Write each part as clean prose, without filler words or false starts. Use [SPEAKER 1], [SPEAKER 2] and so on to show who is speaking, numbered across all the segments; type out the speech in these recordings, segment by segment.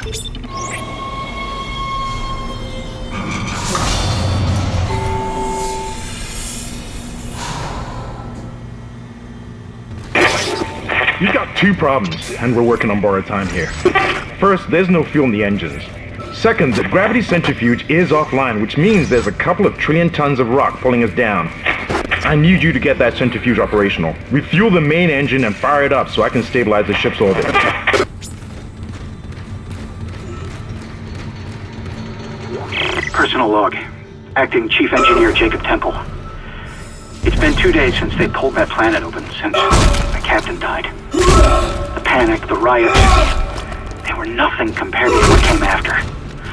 [SPEAKER 1] You've got two problems, and we're working on borrowed time here. First, there's no fuel in the engines. Second, the gravity centrifuge is offline, which means there's a couple of trillion tons of rock pulling us down. I need you to get that centrifuge operational. Refuel the main engine and fire it up so I can stabilize the ship's orbit.
[SPEAKER 2] Personal log. Acting Chief Engineer Jacob Temple. It's been 2 days since they pulled that planet open, since the captain died. The panic, the riots, they were nothing compared to what came after.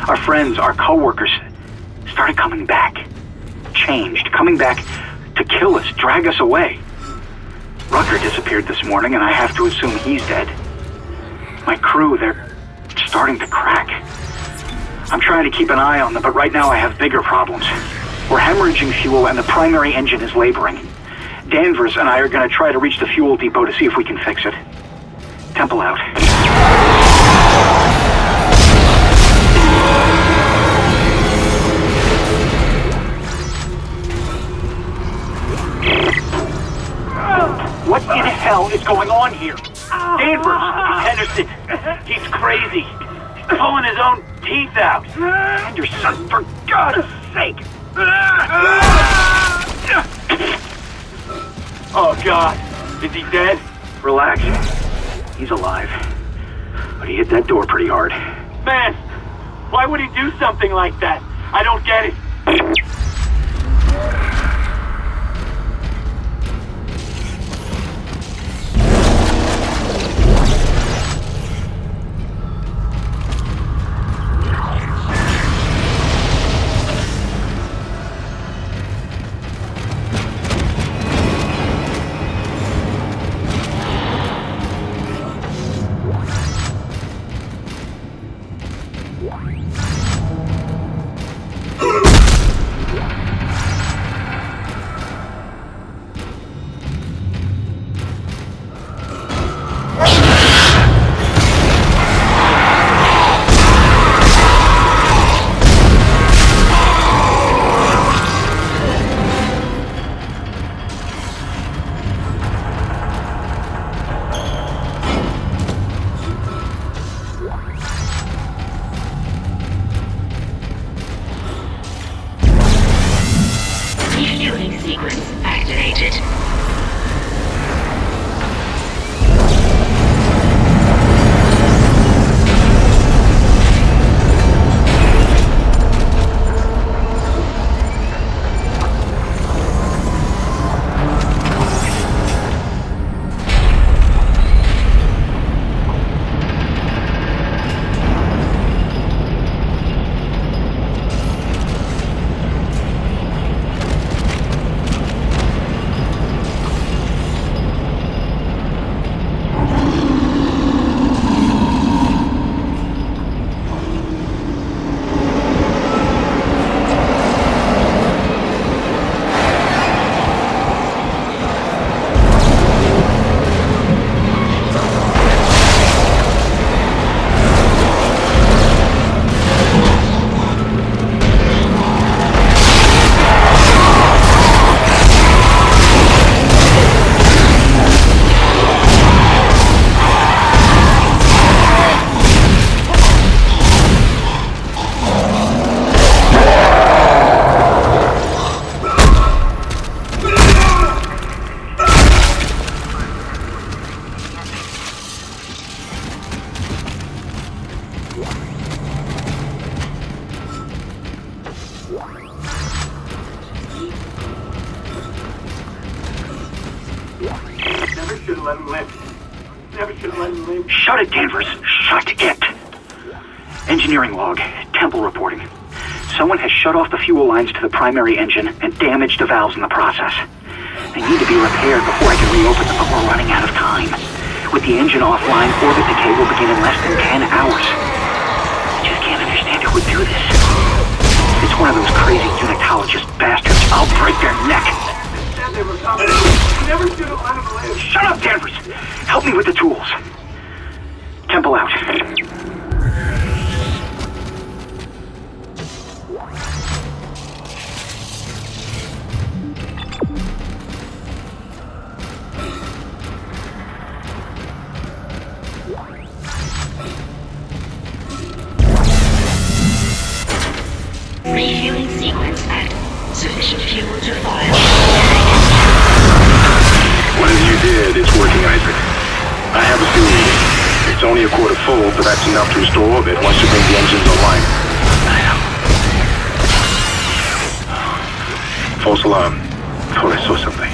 [SPEAKER 2] Our friends, our co-workers, started coming back. Changed, coming back to kill us, drag us away. Rucker disappeared this morning, and I have to assume he's dead. My crew, they're starting to crack. I'm trying to keep an eye on them, but right now I have bigger problems. We're hemorrhaging fuel, and the primary engine is laboring. Danvers and I are going to try to reach the fuel depot to see if we can fix it. Temple out. What in hell is going on here? Danvers!
[SPEAKER 3] Henderson! He's crazy! He's pulling his own teeth out!
[SPEAKER 2] Henderson, for God's sake!
[SPEAKER 3] Oh, God. Is he dead?
[SPEAKER 2] Relax. He's alive. But he hit that door pretty hard.
[SPEAKER 3] Man, why would he do something like that? I don't get it.
[SPEAKER 4] Refueling sequence activated.
[SPEAKER 3] Never should have let him live. Never should have let him live.
[SPEAKER 2] Shut it, Danvers. Shut it. Engineering log. Temple reporting. Someone has shut off the fuel lines to the primary engine and damaged the valves in the process. They need to be repaired before I can reopen them, but we're running out of time. With the engine offline, orbit decay will begin in less than 10 hours. I just can't understand who would do this. It's one of those crazy unitologist bastards. I'll break their neck.
[SPEAKER 3] Said they were coming. Never should have let him live.
[SPEAKER 2] Shut up, Danvers! Help me with the tools. Temple out.
[SPEAKER 4] Refueling sequence active. Sufficient fuel to fire.
[SPEAKER 5] Whatever you did, it's working, Isaac. I have a fuel reading. It's only a quarter full, but that's enough to restore orbit once you bring the engines online. False alarm. Thought I saw something.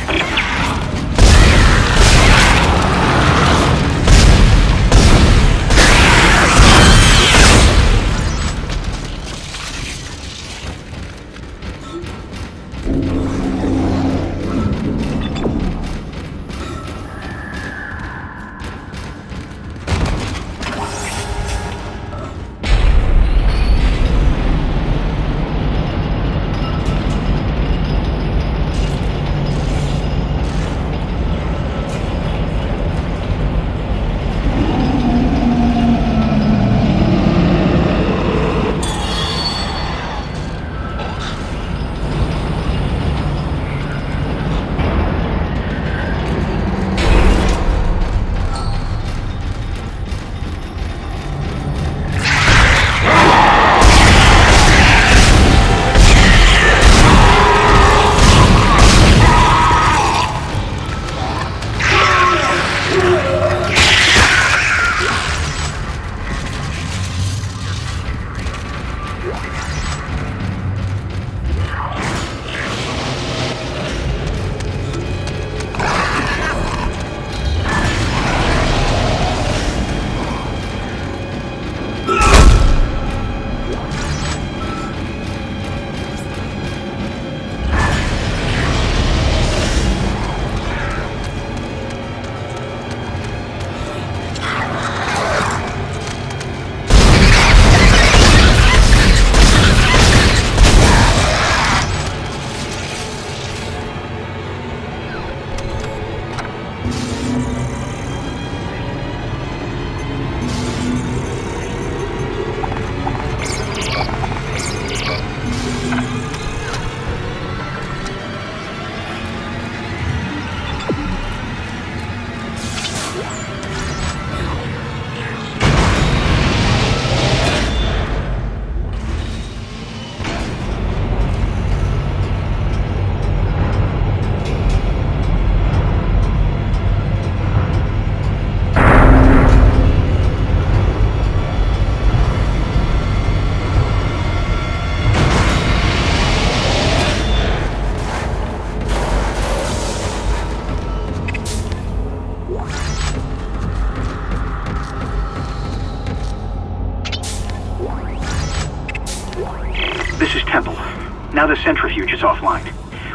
[SPEAKER 2] Now the centrifuge is offline.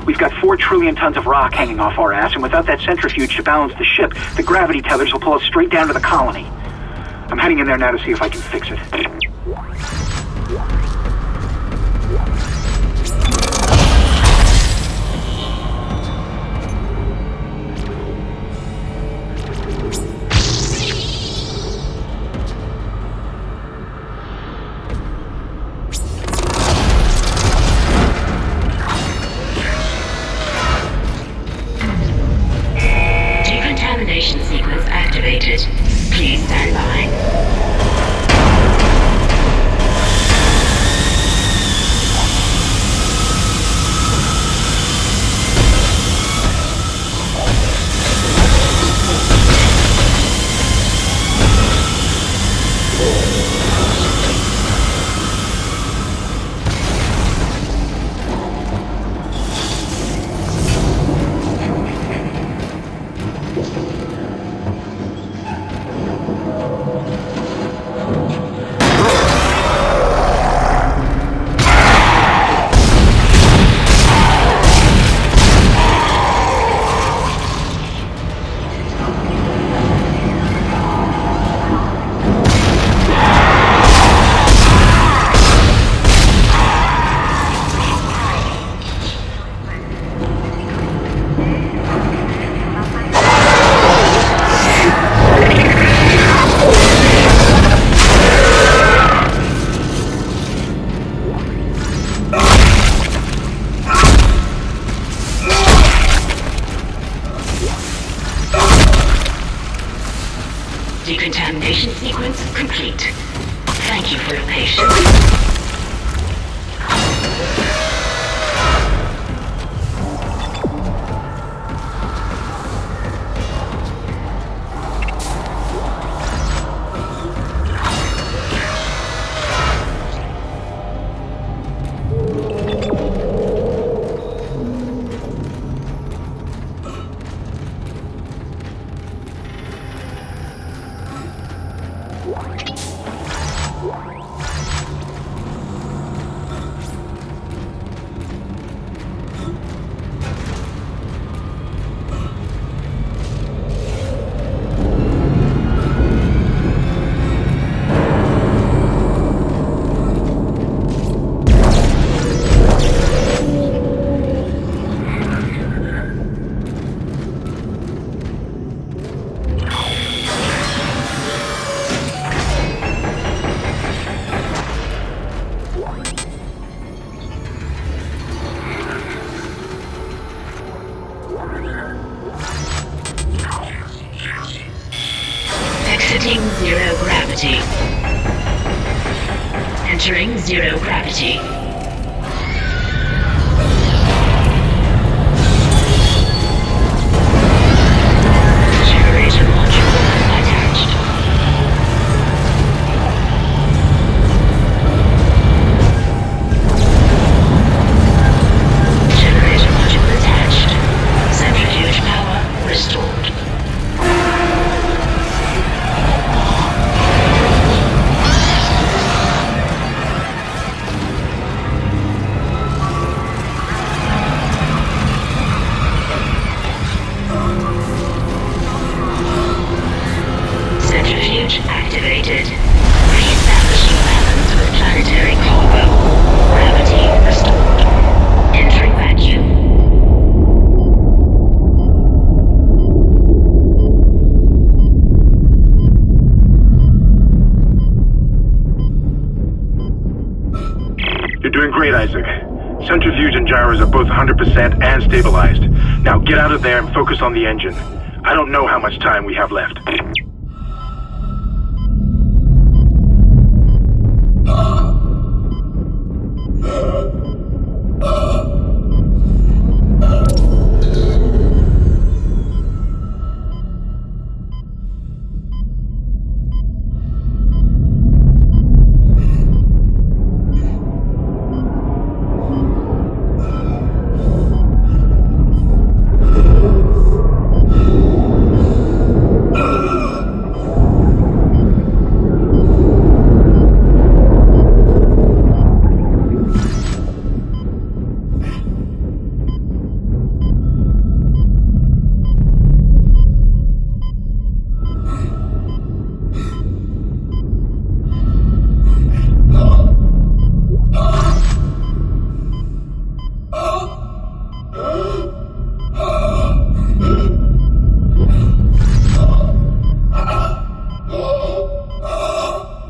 [SPEAKER 2] We've got 4 trillion tons of rock hanging off our ass, and without that centrifuge to balance the ship, the gravity tethers will pull us straight down to the colony. I'm heading in there now to see if I can fix it.
[SPEAKER 4] Decontamination sequence activated. Please stand by. Transformation sequence complete. Thank you for your patience. Exiting zero gravity. Entering zero gravity. Generator module attached. Generator module attached. Centrifuge power restored. Centrifuge activated. Re-establishing balance with planetary cargo. Gravity restored. Entering vacuum.
[SPEAKER 5] You're doing great, Isaac. Centrifuge and gyros are both 100% and stabilized. Now get out of there and focus on the engine. I don't know how much time we have left.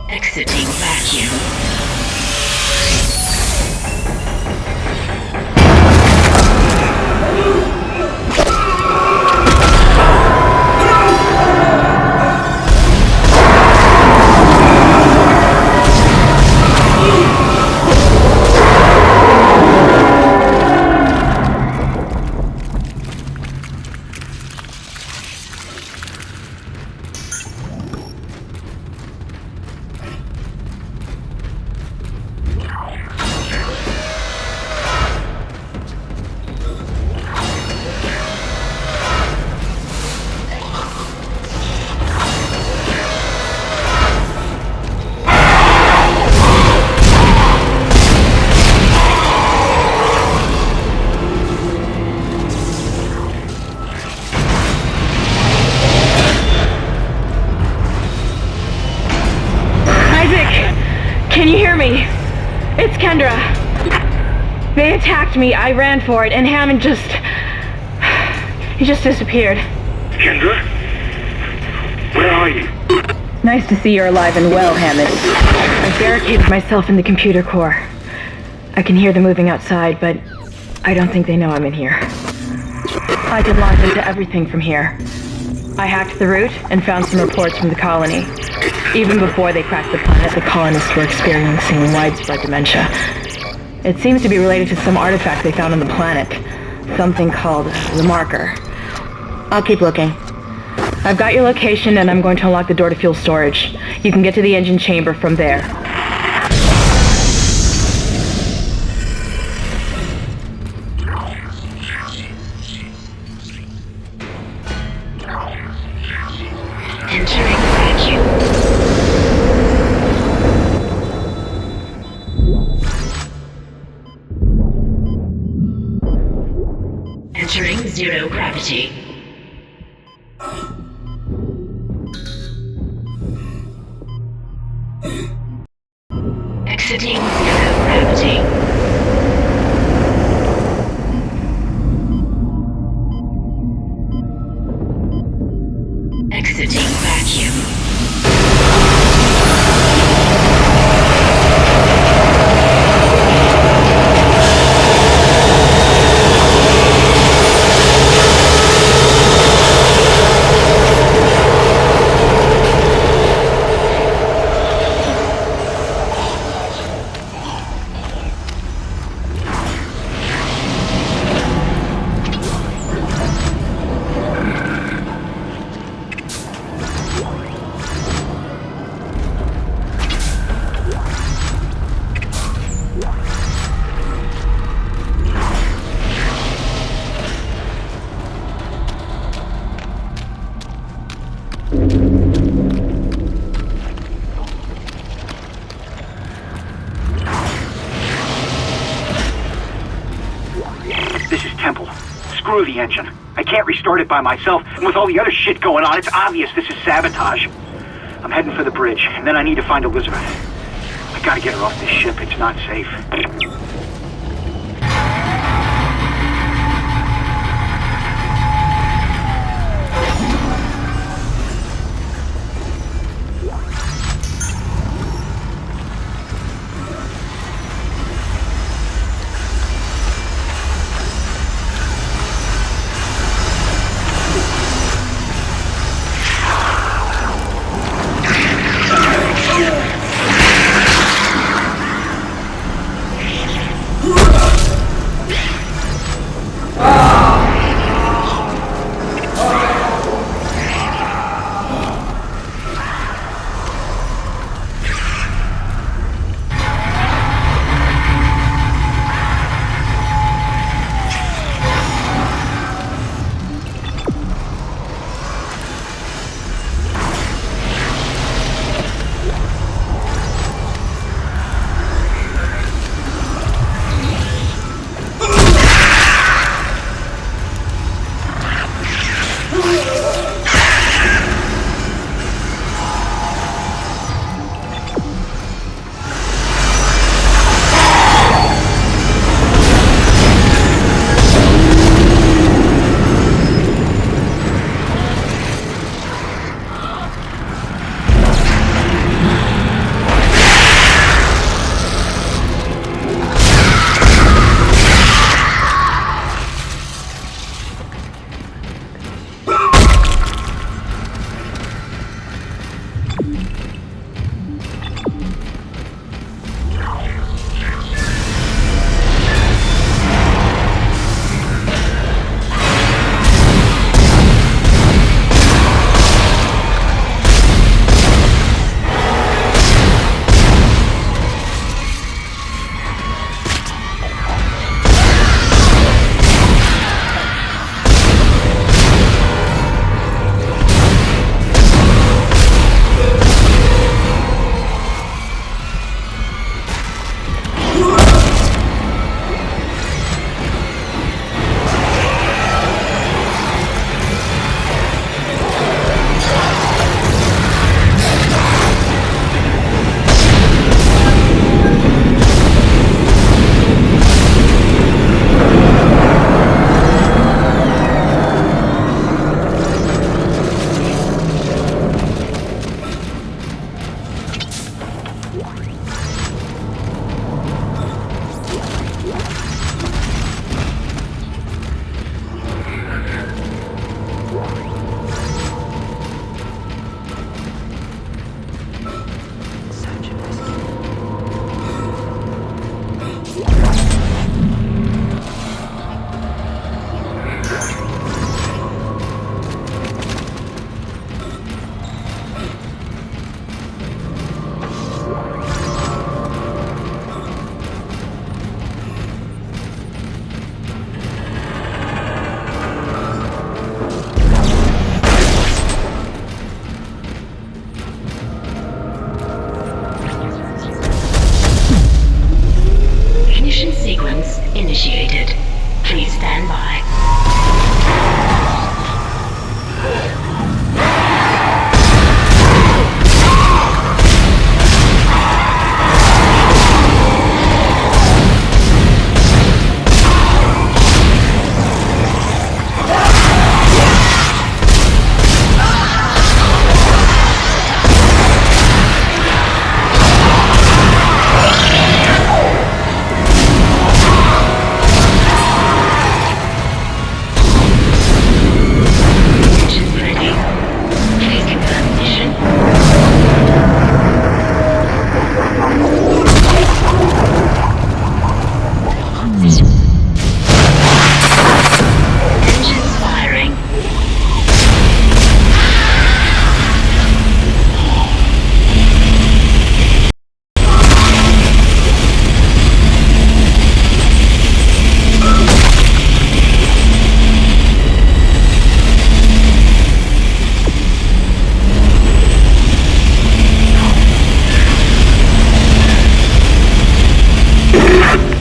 [SPEAKER 4] Exiting vacuum.
[SPEAKER 6] Can you hear me? It's Kendra. They attacked me, I ran for it, and Hammond he just disappeared.
[SPEAKER 5] Kendra? Where are you?
[SPEAKER 6] Nice to see you're alive and well, Hammond. I barricaded myself in the computer core. I can hear them moving outside, but I don't think they know I'm in here. I can launch into everything from here. I hacked the route and found some reports from the colony. Even before they cracked the planet, the colonists were experiencing widespread dementia. It seems to be related to some artifact they found on the planet. Something called the marker. I'll keep looking. I've got your location and I'm going to unlock the door to fuel storage. You can get to the engine chamber from there.
[SPEAKER 4] Entering vacuum. Entering zero gravity. Exiting zero gravity. Exiting vacuum.
[SPEAKER 2] This is Temple. Screw the engine. I can't restart it by myself, and with all the other shit going on, it's obvious this is sabotage. I'm heading for the bridge, and then I need to find Elizabeth. I gotta get her off this ship. It's not safe.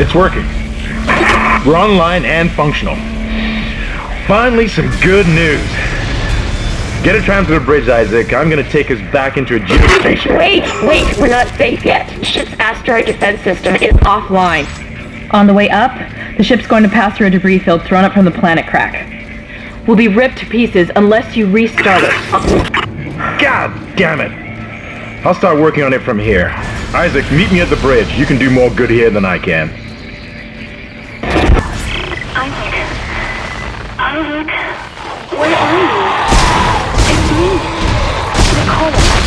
[SPEAKER 1] It's working. We're online and functional. Finally, some good news. Get a tram to the bridge, Isaac. I'm gonna take us back into a geostation.
[SPEAKER 4] Wait, we're not safe yet. Ship's asteroid defense system is offline.
[SPEAKER 6] On the way up, the ship's going to pass through a debris field thrown up from the planet crack. We'll be ripped to pieces unless you restart it.
[SPEAKER 1] God damn it! I'll start working on it from here. Isaac, meet me at the bridge. You can do more good here than I can.
[SPEAKER 4] Isaac, where are you? It's me, Nicole.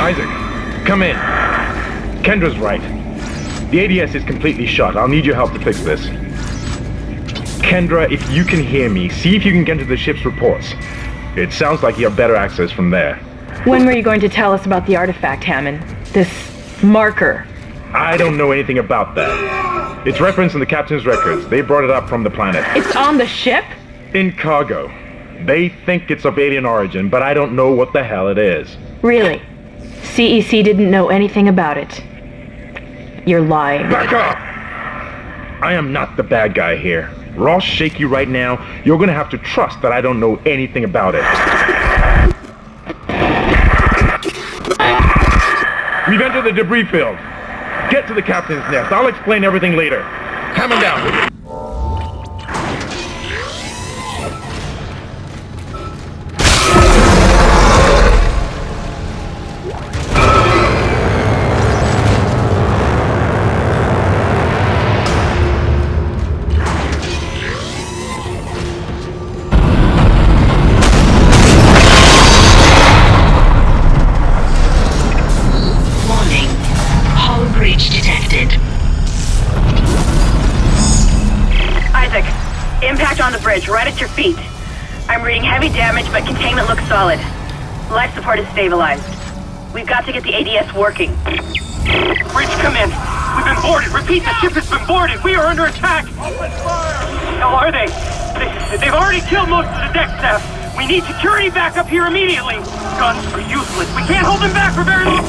[SPEAKER 1] Isaac, come in. Kendra's right. The ADS is completely shut. I'll need your help to fix this. Kendra, if you can hear me, see if you can get into the ship's reports. It sounds like you have better access from there.
[SPEAKER 6] When were you going to tell us about the artifact, Hammond? This marker?
[SPEAKER 1] I don't know anything about that. It's referenced in the captain's records. They brought it up from the planet.
[SPEAKER 6] It's on the ship?
[SPEAKER 1] In cargo. They think it's of alien origin, but I don't know what the hell it is.
[SPEAKER 6] Really? CEC didn't know anything about it. You're lying.
[SPEAKER 1] Back up! I am not the bad guy here. We're all shaky right now. You're gonna have to trust that I don't know anything about it. We've entered the debris field. Get to the captain's nest. I'll explain everything later. Hammer down.
[SPEAKER 7] Right at your feet. I'm reading heavy damage, but containment looks solid. Life support is stabilized. We've got to get the ADS working.
[SPEAKER 3] Bridge, come in. We've been boarded. Repeat, the ship has been boarded. We are under attack. Open fire! How are they? They've already killed most of the deck staff. We need security back up here immediately. Guns are useless. We can't hold them back for very long.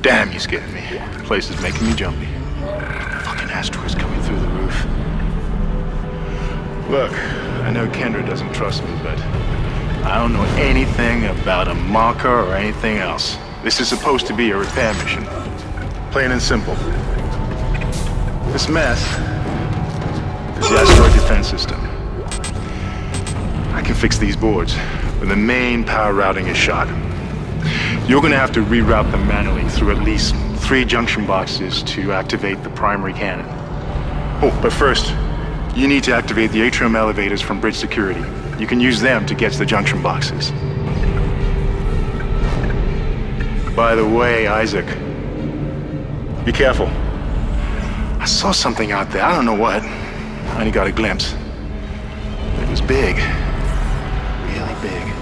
[SPEAKER 8] Damn, you scared me. The place is making me jumpy. Fucking asteroids coming through the roof. Look, I know Kendra doesn't trust me, but I don't know anything about a marker or anything else. This is supposed to be a repair mission. Plain and simple. This mess is the asteroid defense system. I can fix these boards when the main power routing is shot. You're gonna have to reroute them manually through at least 3 junction boxes to activate the primary cannon. Oh, but first, you need to activate the atrium elevators from bridge security. You can use them to get to the junction boxes. By the way, Isaac, be careful. I saw something out there, I don't know what. I only got a glimpse. It was big. Really big.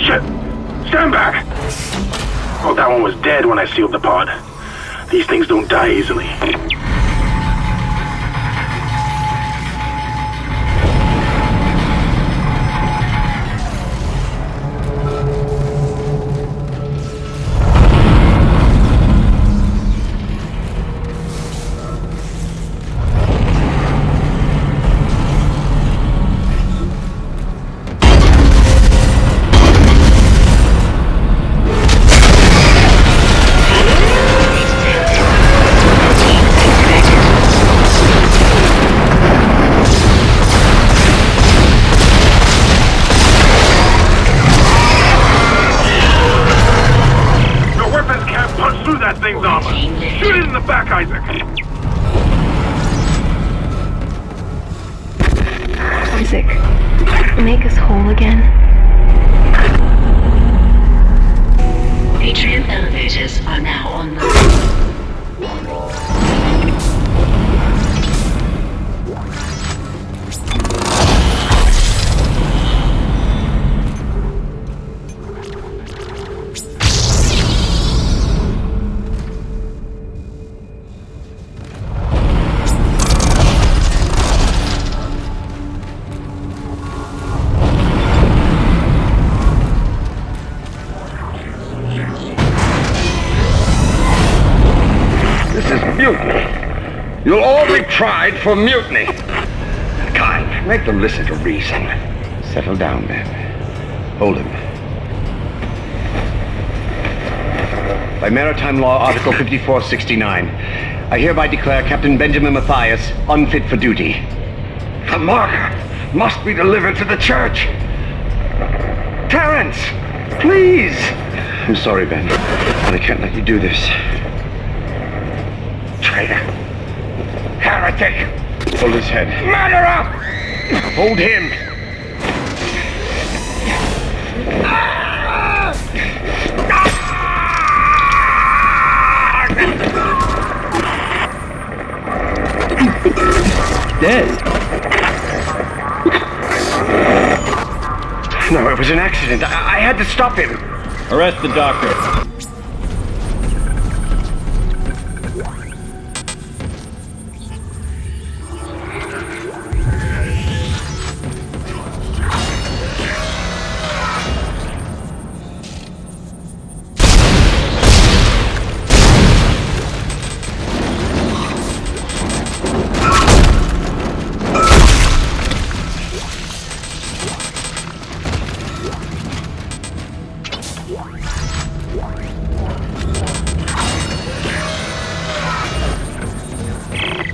[SPEAKER 5] Shit! Stand back! Oh, that one was dead when I sealed the pod. These things don't die easily. Shoot it in the back, Isaac!
[SPEAKER 9] Isaac, make us whole again.
[SPEAKER 10] Atrium elevators are now online.
[SPEAKER 11] You'll all be tried for mutiny. Kind, make them listen to reason. Settle down, men. Hold him. By Maritime Law, Article 5469, I hereby declare Captain Benjamin Mathias unfit for duty. The marker must be delivered to the church. Terrence, please! I'm sorry, Ben, but I can't let you do this. Traitor. Heretic! Hold his head. Murderer! Hold him! Dead? No, it was an accident. I had to stop him.
[SPEAKER 12] Arrest the doctor.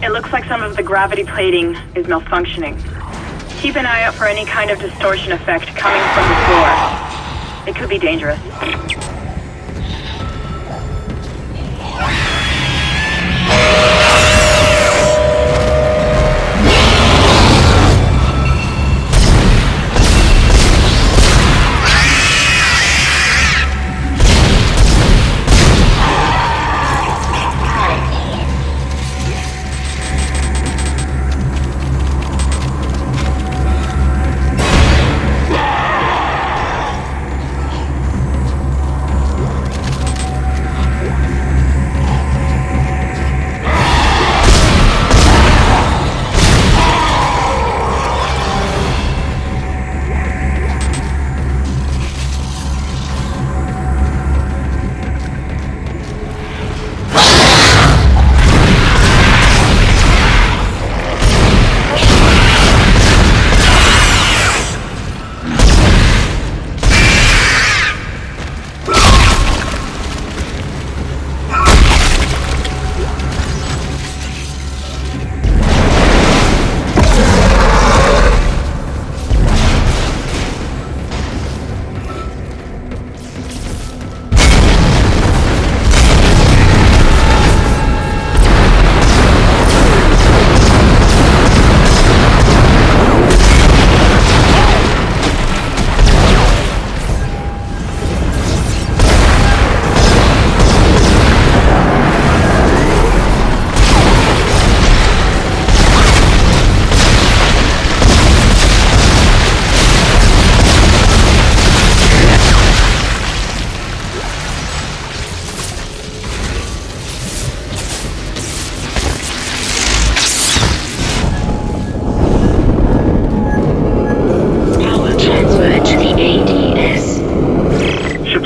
[SPEAKER 7] It looks like some of the gravity plating is malfunctioning. Keep an eye out for any kind of distortion effect coming from the floor. It could be dangerous.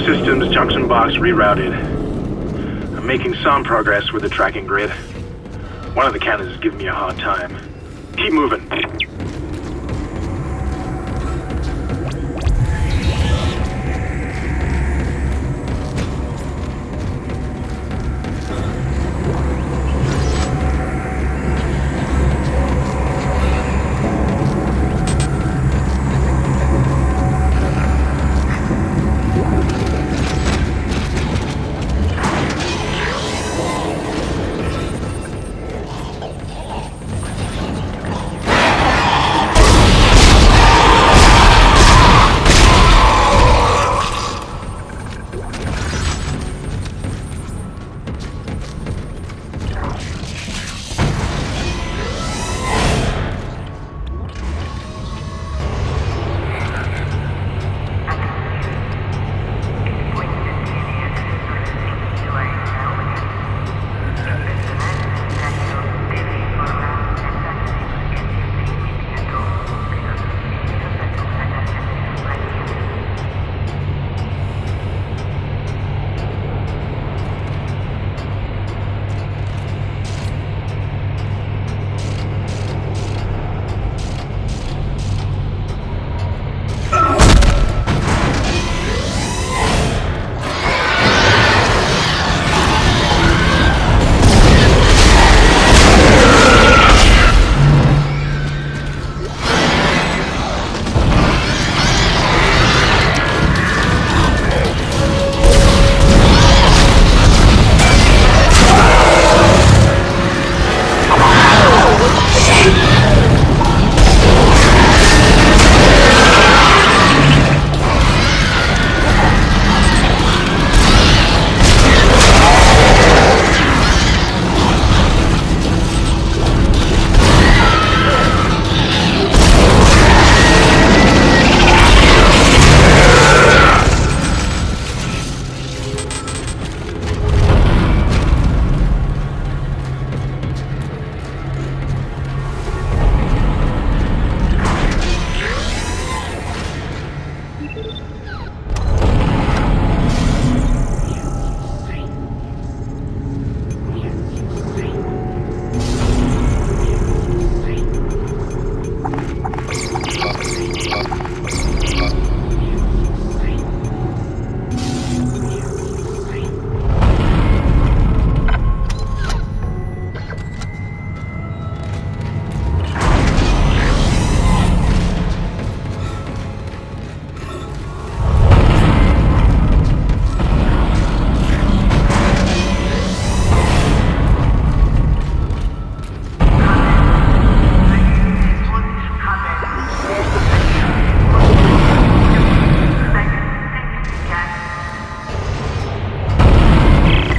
[SPEAKER 5] systems junction box rerouted. I'm making some progress with the tracking grid. One of the cannons is giving me a hard time. Keep moving.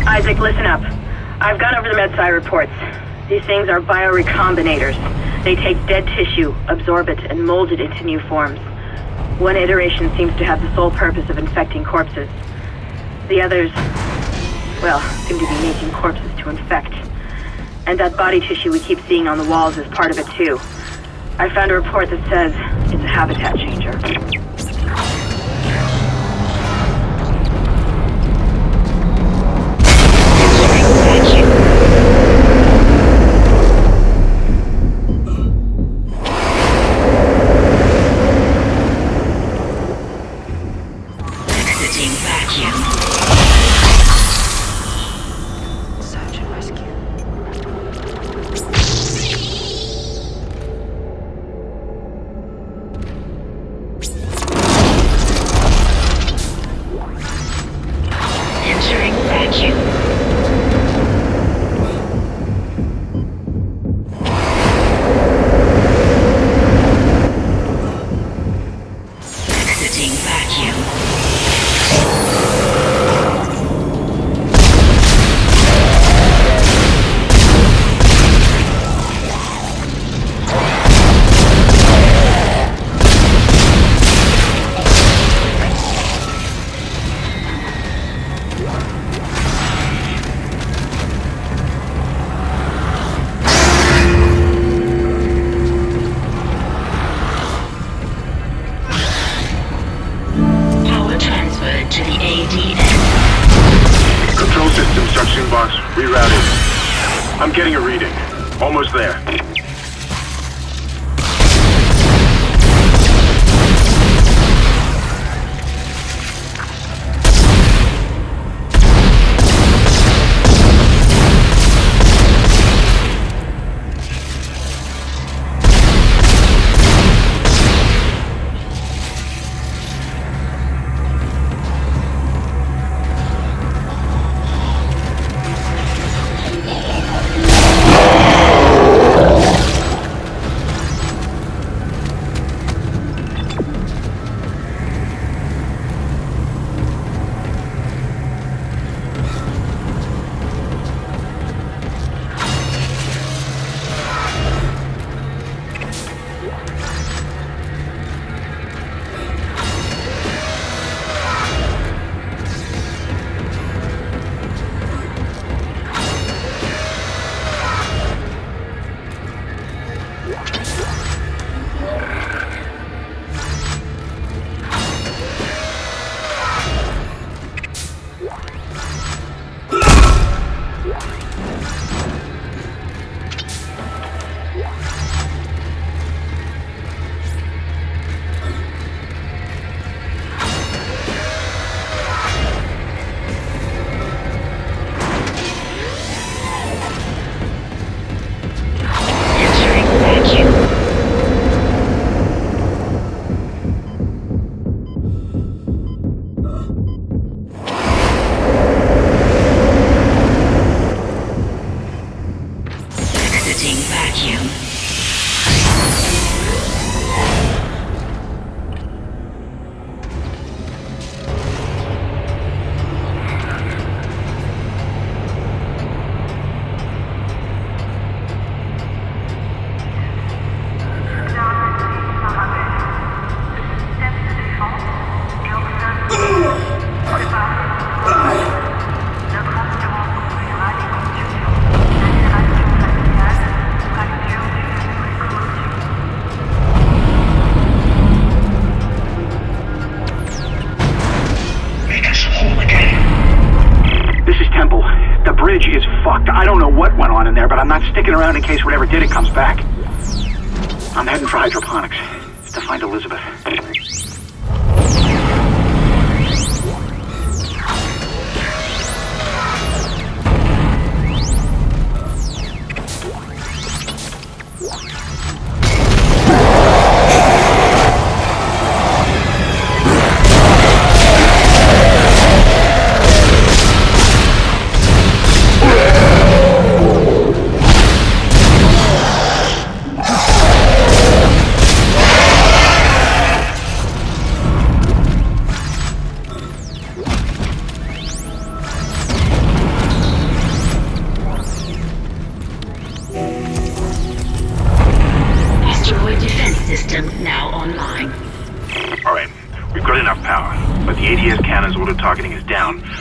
[SPEAKER 7] Isaac, listen up. I've gone over the MedSci reports. These things are biorecombinators. They take dead tissue, absorb it, and mold it into new forms. One iteration seems to have the sole purpose of infecting corpses. The others, well, seem to be making corpses to infect. And that body tissue we keep seeing on the walls is part of it too. I found a report that says it's a habitat changer.
[SPEAKER 10] Exiting vacuum.
[SPEAKER 5] Junction box rerouted. I'm getting a reading. Almost there.
[SPEAKER 2] I don't know what went on in there, but I'm not sticking around in case whatever did it comes back. I'm heading for hydroponics to find Elizabeth.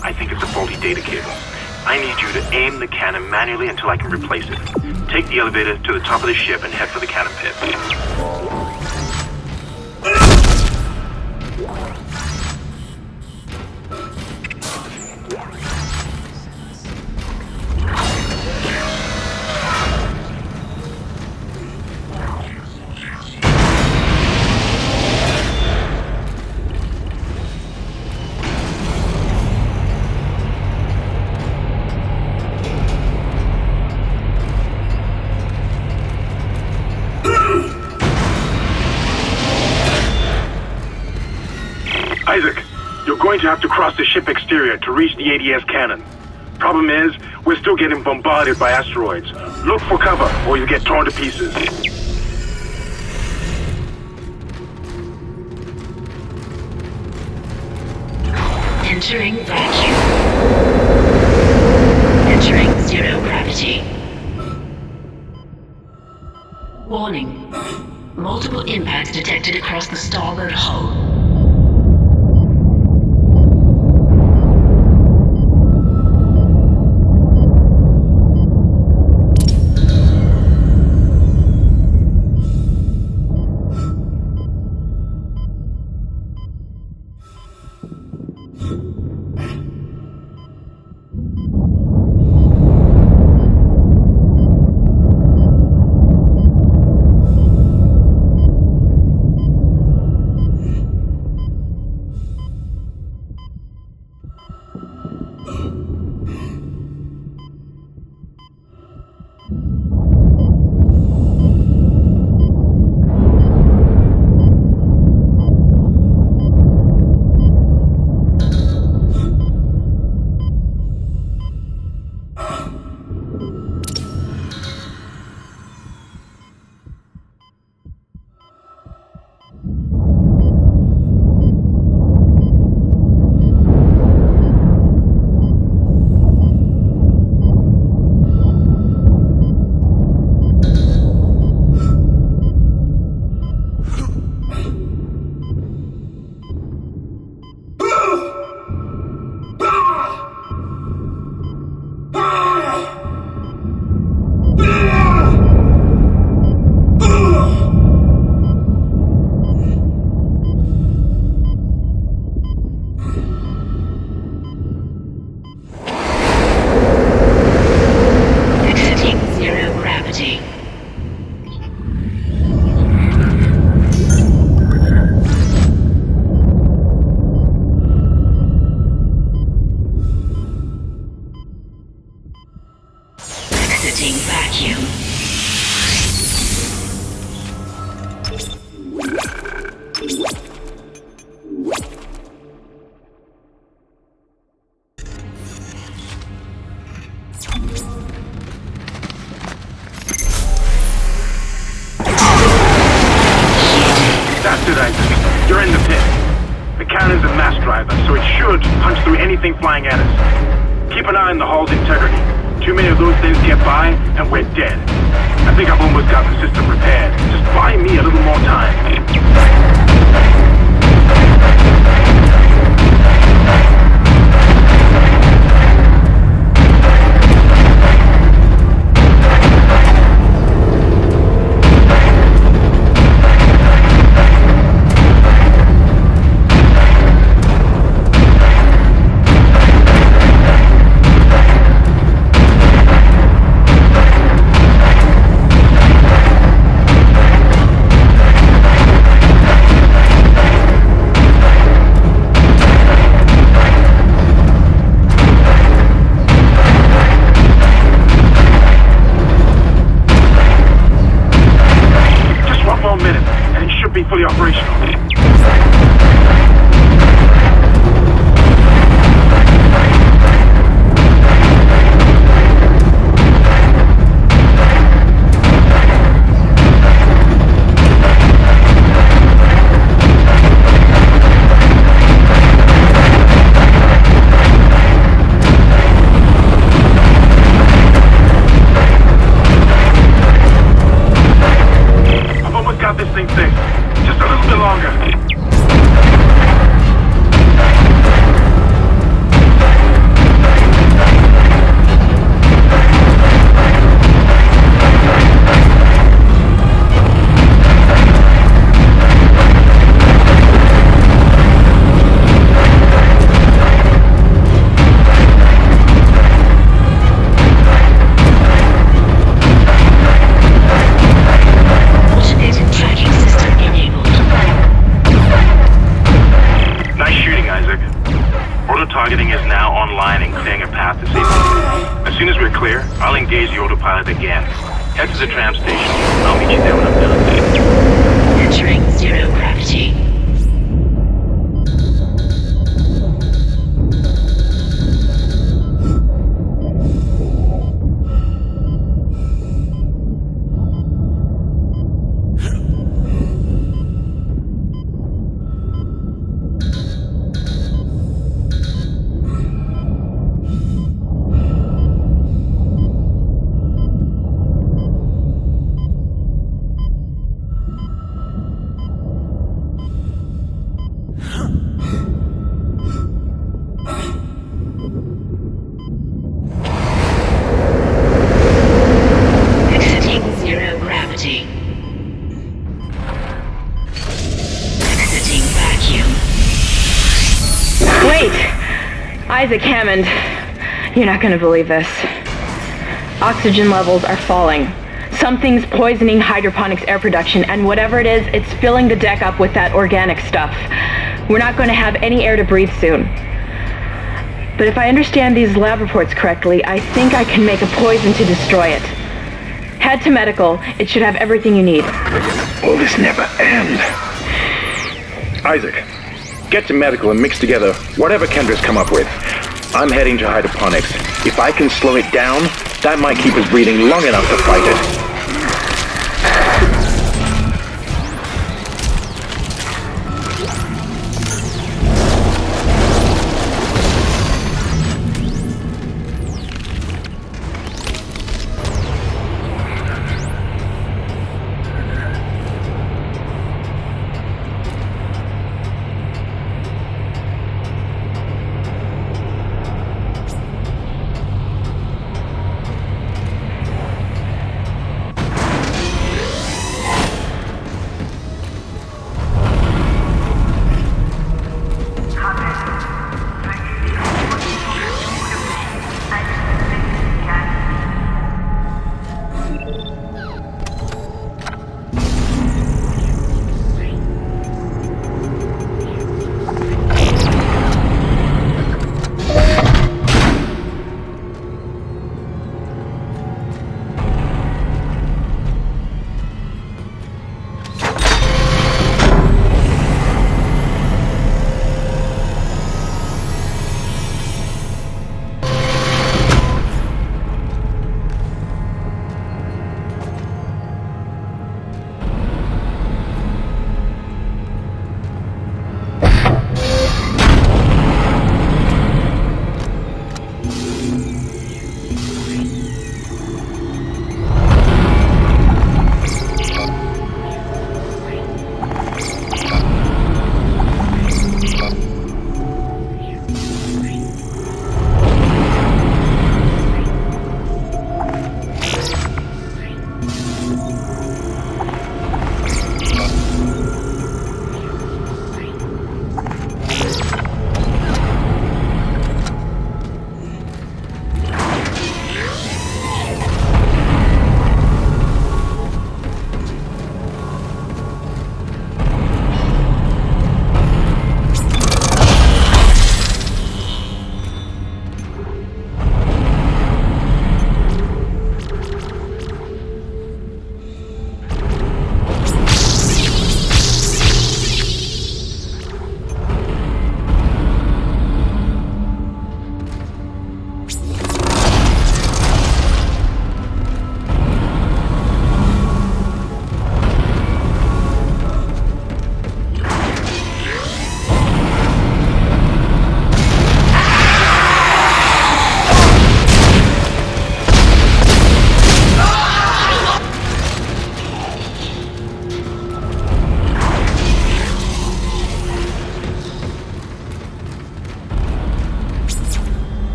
[SPEAKER 5] I think it's a faulty data cable. I need you to aim the cannon manually until I can replace it. Take the elevator to the top of the ship and head for the cannon pit. Isaac, you're going to have to cross the ship exterior to reach the ADS cannon. Problem is, we're still getting bombarded by asteroids. Look for cover, or you'll get torn to pieces.
[SPEAKER 10] Entering vacuum. Entering zero gravity. Warning. Multiple impacts detected across the starboard hull.
[SPEAKER 5] either, so it should punch through anything flying at us. Keep an eye on the hull's integrity. Too many of those things get by, and we're dead. I think I've almost got the system repaired. Just buy me a little more time. Fully operational. I've almost got this thing fixed. Just a little bit longer. Targeting is now online and clearing a path to safety. As soon as we're clear, I'll engage the autopilot again. Head to the tram station. I'll meet you there when I'm done.
[SPEAKER 10] Entering zero gravity.
[SPEAKER 6] Isaac Hammond, you're not going to believe this. Oxygen levels are falling. Something's poisoning hydroponics air production, and whatever it is, it's filling the deck up with that organic stuff. We're not going to have any air to breathe soon. But if I understand these lab reports correctly, I think I can make a poison to destroy it. Head to medical. It should have everything you need.
[SPEAKER 1] Will this never end? Isaac, get to medical and mix together whatever Kendra's come up with. I'm heading to hydroponics. If I can slow it down, that might keep us breathing long enough to fight it.